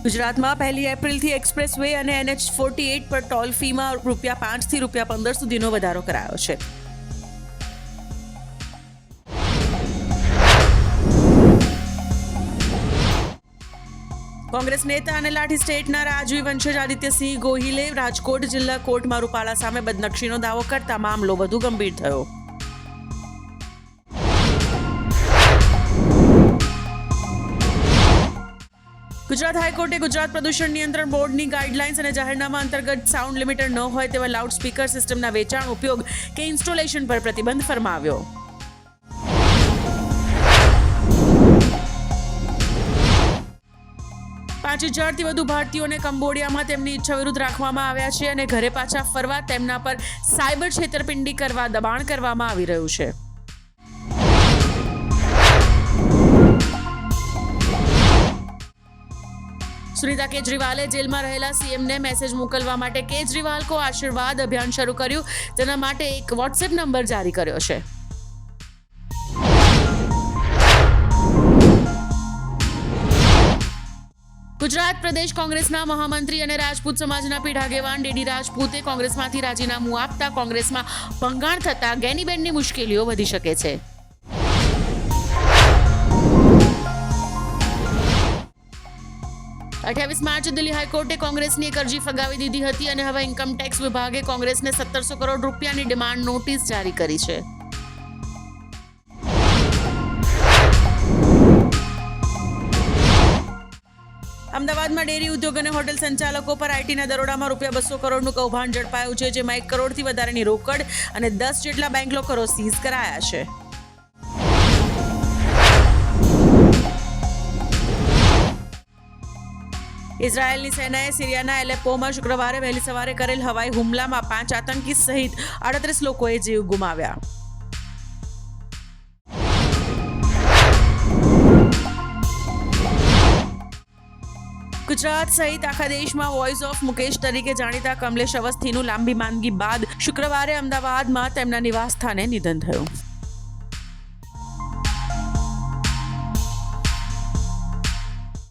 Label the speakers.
Speaker 1: ગુજરાતમાં 1 એપ્રિલથી express way અને NH48 પર ટોલ ફીમાં ₹5 થી ₹15 સુધીનો વધારો કરાયો છે. કોંગ્રેસ નેતા અને લાઠી સ્ટેટના રાજવી વંશજ આદિત્યસિંહ ગોહિલે રાજકોટ જિલ્લા કોર્ટમાં રૂપાલા સામે બદનક્ષીનો દાવો કરતા મામલો વધુ ગંભીર થયો. ગુજરાત હાઈકોર્ટે ગુજરાત પ્રદૂષણ નિયંત્રણ બોર્ડની ગાઈડલાઇન્સ અને જાહેરનામા અંતર્ગત સાઉન્ડ લિમિટર ન હોય તેવા લાઉડ સ્પીકર સિસ્ટમના વેચાણ, ઉપયોગ કે ઇન્સ્ટોલેશન પર પ્રતિબંધ ફરમાવ્યો. 5,000થી વધુ ભારતીયોને કંબોડિયામાં તેમની ઈચ્છા વિરુદ્ધ રાખવામાં આવ્યા છે અને ઘરે પાછા ફરવા તેમના પર સાયબર છેતરપિંડી કરવા દબાણ કરવામાં આવી રહ્યું છે. સુનીતા કેજરીવાલે જેલમાં રહેલા CMને મેસેજ મોકલવા માટે કેજરીવાલ કો આશીર્વાદ અભિયાન શરૂ કર્યું. તેના માટે એક વોટ્સએપ નંબર જારી કર્યો છે. ગુજરાત પ્રદેશ કોંગ્રેસના મહામંત્રી અને રાજપૂત સમાજના પીઢ આગેવાન ડી રાજપૂતે કોંગ્રેસમાંથી રાજીનામું આપતા કોંગ્રેસમાં ભંગાણ થતા ગેનીબેનની મુશ્કેલીઓ વધી શકે છે. માર્ચ દિલ્હી હાઈકોર્ટે કોંગ્રેસની એક અરજી ફગાવી દીધી હતી અને હવે ઇન્કમટેક્સ વિભાગે કોંગ્રેસને 1700 કરોડ રૂપિયાની ડિમાન્ડ નોટિસ જારી કરી છે. અમદાવાદમાં ડેરી ઉદ્યોગ અને હોટેલ સંચાલકો પર આઈટીના દરોડામાં ₹200 કરોડનું કૌભાંડ ઝડપાયું છે, જેમાં 1 કરોડથી વધારેની રોકડ અને 10 જેટલા બેંક લોકરો સીઝ કરાયા છે. ઇઝરાયેલની સેનાએ સિરિયાના એલેપ્પોમાં શુક્રવારે વહેલી સવારે કરેલ હવાઈ હુમલામાં 5 આતંકી સહિત 38 લોકોએ જીવ ગુમાવ્યા. ગુજરાત સહિત આખા દેશમાં વોઇસ ઓફ મુકેશ તરીકે જાણીતા કમલેશ અવસ્થીનું લાંબી માંદગી બાદ શુક્રવારે અમદાવાદમાં તેમના નિવાસસ્થાને નિધન થયું.